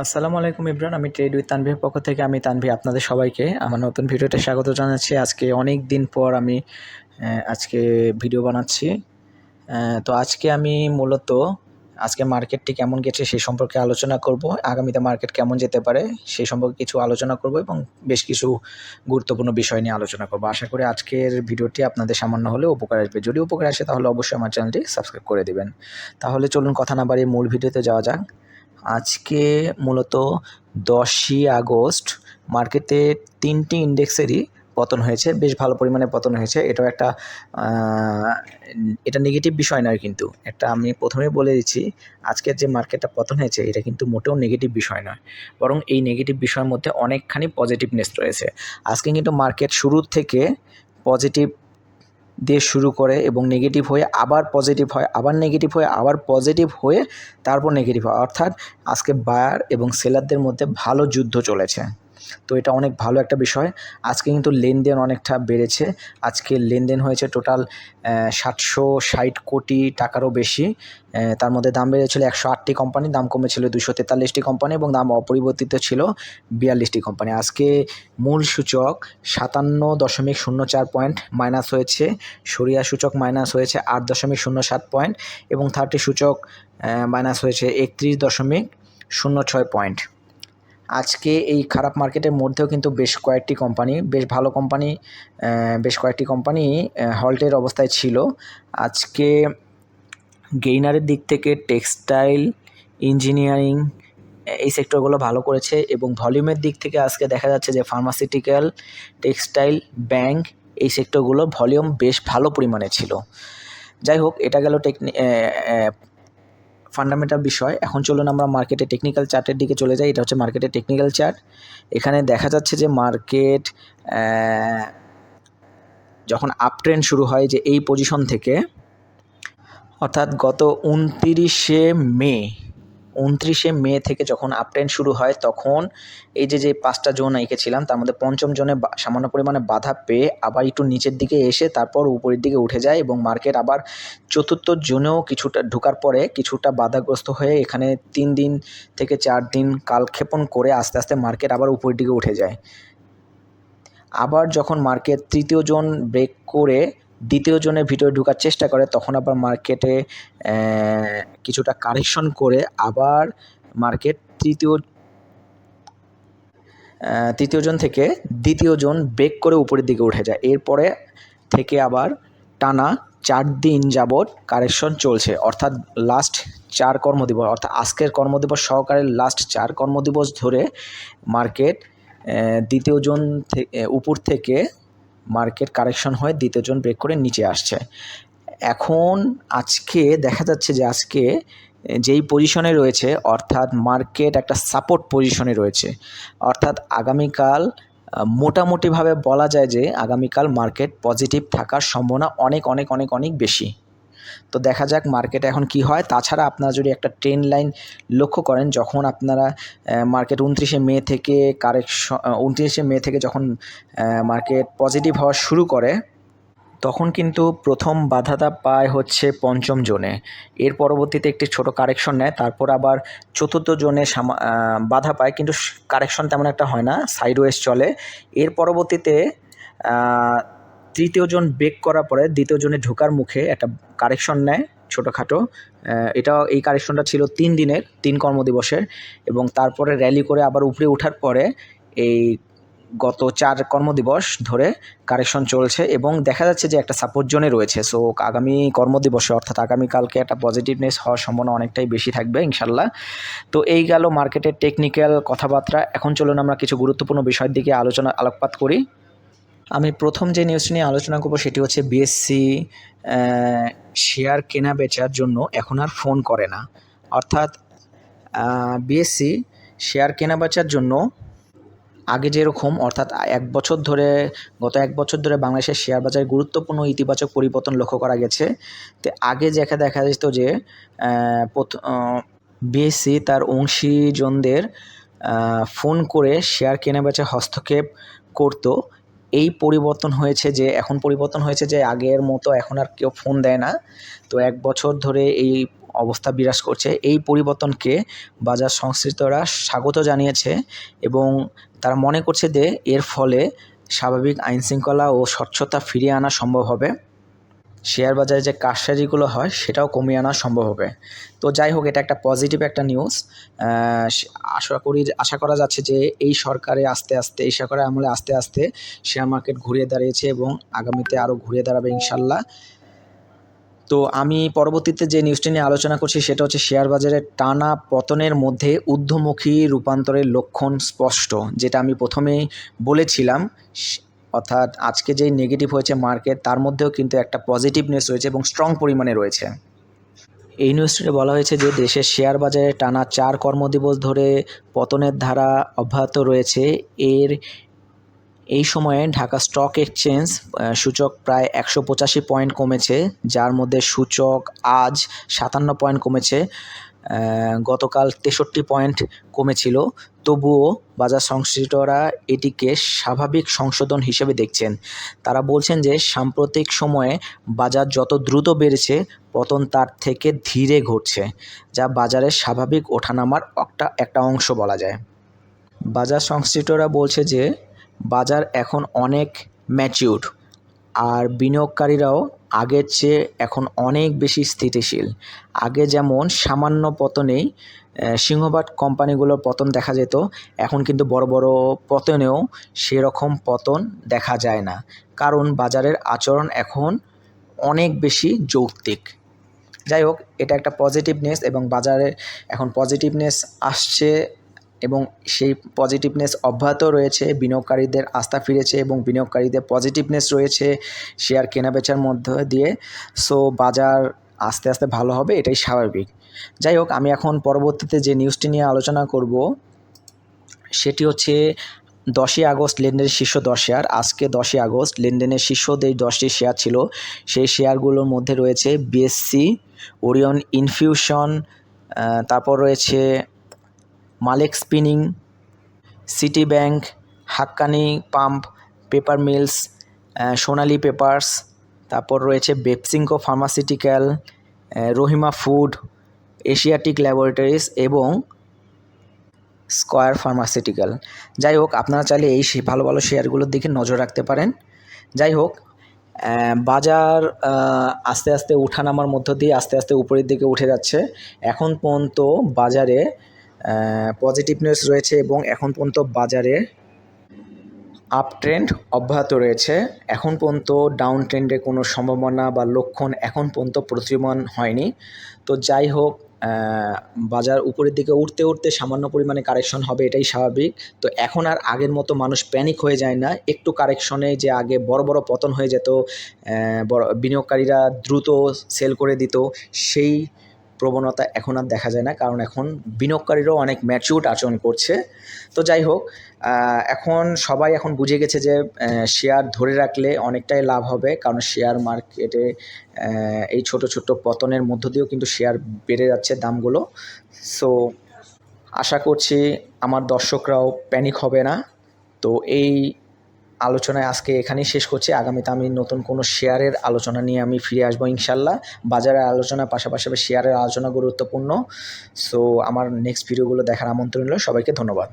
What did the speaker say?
আসসালামু আলাইকুম ইব্রান। আমি ট্রেড উইথ তানভীর পক্ষ থেকে আমি তানভীর আপনাদের সবাইকে আমার নতুন ভিডিওতে স্বাগত জানাচ্ছি। আজকে অনেক দিন পর আমি আজকে ভিডিও বানাচ্ছি। তো আজকে আমি মূলত আজকে মার্কেটটি কেমন গেছে সেই সম্পর্কে আলোচনা করব। আগামীতে মার্কেট কেমন যেতে পারে সেই সম্পর্কে কিছু আলোচনা করব এবং বেশ কিছু গুরুত্বপূর্ণ বিষয় নিয়ে আলোচনা করব। আশা করি আজকের ভিডিওটি আপনাদের সামান্য হলেও উপকার আসবে। যদি উপকার আসে তাহলে অবশ্যই আমার চ্যানেলটি সাবস্ক্রাইব করে দিবেন। তাহলে চলুন কথা না বাড়িয়ে মূল ভিডিওতে যাওয়া যাক। আজকে মূলত 10ই আগস্ট মার্কেটে 3টি ইন্ডেক্সেরই পতন হয়েছে, বেশ ভালো পরিমাণে পতন হয়েছে। এটাও একটা এটা নেগেটিভ বিষয় নয়, কিন্তু একটা আমি প্রথমেই বলে দিচ্ছি, আজকের যে মার্কেটটা পতন হয়েছে এটা কিন্তু মোটেও নেগেটিভ বিষয় নয়, বরং এই নেগেটিভ বিষয়ের মধ্যে অনেকখানি পজিটিভনেস রয়েছে। আজকে কিন্তু মার্কেট শুরুর থেকে পজিটিভ দিয়ে শুরু করে এবং নেগেটিভ হয়ে আবার পজিটিভ হয়, আবার নেগেটিভ হয়ে আবার পজিটিভ হয়ে তারপর নেগেটিভ হয়। অর্থাৎ আজকে বায়ার এবং সেলারদের মধ্যে ভালো যুদ্ধ চলেছে। তো এটা অনেক ভালো একটা বিষয়। আজকে কিন্তু লেনদেন অনেকটা বেড়েছে। আজকে লেনদেন হয়েছে টোটাল 760 কোটি টাকারও বেশি। তার মধ্যে দাম বেড়েছিল 108টি কোম্পানি, দাম কমেছিল 243টি কোম্পানি এবং দাম অপরিবর্তিত ছিল 42টি কোম্পানি। আজকে মূল সূচক 57.04 পয়েন্ট মাইনাস হয়েছে, সরিয়া সূচক মাইনাস হয়েছে 8.07 পয়েন্ট এবং 30 সূচক মাইনাস হয়েছে 31.06 পয়েন্ট। আজকে এই খারাপ মার্কেটের মধ্যেও কিন্তু বেশ কয়েকটি কোম্পানি হল্টের অবস্থায় ছিল। আজকে গেইনারের দিক থেকে টেক্সটাইল, ইঞ্জিনিয়ারিং এই সেক্টরগুলো ভালো করেছে এবং ভলিউমের দিক থেকে আজকে দেখা যাচ্ছে যে ফার্মাসিউটিক্যাল, টেক্সটাইল, ব্যাংক এই সেক্টরগুলো ভলিউম বেশ ভালো পরিমাণে ছিল। যাই হোক, এটা গেল ফান্ডামেন্টাল বিষয়। এখন চলুন আমরা মার্কেটের টেকনিক্যাল চার্টের দিকে চলে যাই। এটা হচ্ছে মার্কেটের টেকনিক্যাল চার্ট। এখানে দেখা যাচ্ছে যে মার্কেট যখন আপ ট্রেন্ড শুরু হয় যে এই পজিশন থেকে, অর্থাৎ গত 29শে মে থেকে যখন আপ ট্রেন্ড শুরু হয়, তখন এই যে 5টা জোন এঁকেছিলাম তার মধ্যে পঞ্চম জোনে সামান্য পরিমাণে বাধা পেয়ে আবার একটু নিচের দিকে এসে তারপর উপরের দিকে উঠে যায় এবং মার্কেট আবার চতুর্থ জোনেও কিছুটা ঢোকার পরে কিছুটা বাধাগ্রস্ত হয়ে এখানে 3 দিন থেকে 4 দিন কালক্ষেপণ করে আস্তে আস্তে মার্কেট আবার উপরের দিকে উঠে যায়। আবার যখন মার্কেট তৃতীয় জোন ব্রেক করে দ্বিতীয় জোনের ভিতরে ঢোকার চেষ্টা করে, তখন আবার মার্কেটে কিছুটা কারেকশন করে আবার মার্কেট তৃতীয় জোন থেকে দ্বিতীয় জোন ব্রেক করে উপরের দিকে উঠে যায়। এরপরে থেকে আবার টানা 4 দিন যাবৎ কারেকশন চলছে, অর্থাৎ লাস্ট 4 কর্মদিবস, অর্থাৎ আজকের কর্মদিবস সহকারে লাস্ট 4 কর্মদিবস ধরে মার্কেট দ্বিতীয় জোন উপর থেকে মার্কেট কারেকশন হয়ে দ্বিতীয় জোন ব্রেক করে নিচে আসছে। এখন আজকে দেখা যাচ্ছে যে আজকে যেই পজিশনে রয়েছে, অর্থাৎ মার্কেট একটা সাপোর্ট পজিশনে রয়েছে, অর্থাৎ আগামীকাল মোটামুটিভাবে বলা যায় যে আগামীকাল মার্কেট পজিটিভ থাকার সম্ভাবনা অনেক অনেক অনেক অনেক বেশি। তো দেখা যাক মার্কেটে এখন কি হয়। তাছাড়া আপনারা যদি একটা ট্রেন্ড লাইন লক্ষ্য করেন, যখন আপনারা মার্কেট 29শে মে থেকে যখন মার্কেট পজিটিভ হওয়া শুরু করে, তখন কিন্তু প্রথম বাধাটা পায় হচ্ছে পঞ্চম জোনে। এর পরবর্তীতে একটি ছোট কারেকশন নেয়, তারপর আবার চতুর্থ জোনে বাধা পায়, কিন্তু কারেকশন তেমন একটা হয় না, সাইডওয়েজ চলে। এর পরবর্তীতে তৃতীয় জোন ব্রেক করার পরে দ্বিতীয় জোনে ঢোকার মুখে একটা কারেকশন নেয় ছোটোখাটো। এই কারেকশনটা ছিল 3 দিনের, 3 কর্মদিবসের, এবং তারপরে র্যালি করে আবার উপরে ওঠার পরে এই গত 4 কর্মদিবস ধরে কারেকশন চলছে এবং দেখা যাচ্ছে যে একটা সাপোর্ট জোনে রয়েছে। সো আগামী কর্মদিবসে, অর্থাৎ আগামীকালকে একটা পজিটিভনেস হওয়ার সম্ভাবনা অনেকটাই বেশি থাকবে ইনশাল্লাহ। তো এই গেল মার্কেটের টেকনিক্যাল কথাবার্তা। এখন চলুন আমরা কিছু গুরুত্বপূর্ণ বিষয়ের দিকে আলোকপাত করি। আমি প্রথম যে নিউজটি নিয়ে আলোচনা করব সেটি হচ্ছে বিএসসি শেয়ার কেনা বেচার জন্য এখন আর ফোন করে না। অর্থাৎ বিএসসি শেয়ার কেনা বেচার জন্য আগে যেরকম, অর্থাৎ গত এক বছর ধরে বাংলাদেশের শেয়ার বাজারে গুরুত্বপূর্ণ ইতিবাচক পরিবর্তন লক্ষ্য করা গেছে। তো আগে দেখা যেত যে বিএসসি তার অংশীজনদের ফোন করে শেয়ার কেনাবেচা হস্তক্ষেপ করতো। এখন পরিবর্তন হয়েছে যে আগের মতো এখন আর কেউ ফোন দেয় না। তো 1 বছর ধরে এই অবস্থা বিরাজ করছে। এই পরিবর্তনকে বাজার সংশ্লিষ্টরা স্বাগত জানিয়েছে এবং তারা মনে করছে যে এর ফলে স্বাভাবিক আইনশৃঙ্খলা ও স্বচ্ছতা ফিরিয়ে আনা সম্ভব হবে। শেয়ার বাজারে যে কারসাজিগুলো হয় সেটাও কমিয়ে আনা সম্ভব হবে। তো যাই হোক, এটা একটা পজিটিভ একটা নিউজ। আশা করা যাচ্ছে যে এই সরকারের আমলে আস্তে আস্তে শেয়ার মার্কেট ঘুরিয়ে দাঁড়িয়েছে এবং আগামীতে আরও ঘুরিয়ে দাঁড়াবে ইনশাল্লাহ। তো আমি পরবর্তীতে যে নিউজটি নিয়ে আলোচনা করছি সেটা হচ্ছে শেয়ার বাজারের টানা পতনের মধ্যে ঊর্ধ্বমুখী রূপান্তরের লক্ষণ স্পষ্ট, যেটা আমি প্রথমেই বলেছিলাম। অর্থাৎ আজকে যেই নেগেটিভ হয়েছে মার্কেট, তার মধ্যেও কিন্তু একটা পজিটিভনেস রয়েছে এবং স্ট্রং পরিমাণে রয়েছে। এই নিউজটিতে বলা হয়েছে যে দেশের শেয়ার বাজারে টানা 4 কর্মদিবস ধরে পতনের ধারা অব্যাহত রয়েছে। এই সময়ে ঢাকা স্টক এক্সচেঞ্জ সূচক প্রায় 185 পয়েন্ট কমেছে, যার মধ্যে সূচক আজ 57 পয়েন্ট কমেছে। গতকাল 63 পয়েন্ট কমেছিল। তবুও বাজার সংশ্লিষ্টরা এটিকে স্বাভাবিক সংশোধন হিসেবে দেখছেন। তারা বলছেন যে সাম্প্রতিক সময়ে বাজার যত দ্রুত বেড়েছে, পতন তার থেকে ধীরে ঘটছে, যা বাজারের স্বাভাবিক ওঠানামার একটা অংশ বলা যায়। বাজার সংশ্লিষ্টরা বলছে যে বাজার এখন অনেক ম্যাচিউর, আর বিনিয়োগকারীরাও আগের চেয়ে এখন অনেক বেশি স্থিতিশীল। আগে যেমন সামান্য পতনেই সিংহভাগ কোম্পানিগুলোর পতন দেখা যেত, এখন কিন্তু বড় বড় পতনেও সেরকম পতন দেখা যায় না, কারণ বাজারের আচরণ এখন অনেক বেশি যৌক্তিক। যাই হোক, এটা একটা পজিটিভনেস এবং বাজারে এখন পজিটিভনেস আসছে এবং সেই পজিটিভনেস অব্যাহত রয়েছে। বিনিয়োগকারীদের আস্থা ফিরেছে এবং বিনিয়োগকারীদের পজিটিভনেস রয়েছে শেয়ার কেনাবেচার মধ্য দিয়ে। সো বাজার আস্তে আস্তে ভালো হবে, এটাই স্বাভাবিক। যাই হোক, আমি এখন পরবর্তীতে যে নিউজটি নিয়ে আলোচনা করব সেটি হচ্ছে 10ই আগস্ট লেনদেনের শীর্ষ 10 শেয়ার। আজকে 10ই আগস্ট লেনদেনের শীর্ষ যে 10টি শেয়ার ছিল, সেই শেয়ারগুলোর মধ্যে রয়েছে বিএসসি, ওরিয়ন ইনফিউশন, তারপর রয়েছে Malek spinning, city bank, Haqqani pump, paper mills, Sonali papers, তারপর রয়েছে Beximco pharmaceutical, Rahima food, Asiatic laboratories এবং স্কয়ার ফার্মাসিউটিক্যাল। যাই হোক, আপনারা চাইলে এই ভালো ভালো শেয়ারগুলোর দিকে নজর রাখতে পারেন। যাই হোক, বাজার আস্তে আস্তে ওঠানামার মধ্য দিয়ে আস্তে আস্তে উপরের দিকে উঠে যাচ্ছে। এখন পর্যন্ত বাজারে পজিটিভনেস রয়েছে এবং এখন পর্যন্ত বাজারে আপ ট্রেন্ড অব্যাহত রয়েছে। এখন পর্যন্ত ডাউন ট্রেন্ডের কোনো সম্ভাবনা বা লক্ষণ এখন পর্যন্ত প্রতীয়মান হয়নি। তো যাই হোক, বাজার উপরের দিকে উঠতে উঠতে সামান্য পরিমাণে কারেকশন হবে, এটাই স্বাভাবিক। তো এখন আর আগের মতো মানুষ প্যানিক হয়ে যায় না। একটু কারেকশনে যে আগে বড় বড় পতন হয়ে যেত, বিনিয়োগকারীরা দ্রুত সেল করে দিত, সেই প্রবণতা এখন আর দেখা যায় না, কারণ এখন বিনিয়োগকারীরাও অনেক ম্যাচিউরড আচরণ করছে। তো যাই হোক, এখন সবাই এখন বুঝে গেছে যে শেয়ার ধরে রাখলে অনেকটাই লাভ হবে, কারণ শেয়ার মার্কেটে এই ছোট ছোট পতনের মধ্য দিয়েও কিন্তু শেয়ার বেড়ে যাচ্ছে দামগুলো। সো আশা করছি আমার দর্শকরাও প্যানিক হবে না। তো এই আলোচনায় আজকে এখানেই শেষ করছি। আগামীতে আমি নতুন কোনো শেয়ারের আলোচনা নিয়ে আমি ফিরে আসবো ইনশাল্লাহ। বাজারের আলোচনার পাশাপাশি শেয়ারের আলোচনা গুরুত্বপূর্ণ। সো আমার নেক্সট ভিডিওগুলো দেখার আমন্ত্রণ রইল। সবাইকে ধন্যবাদ।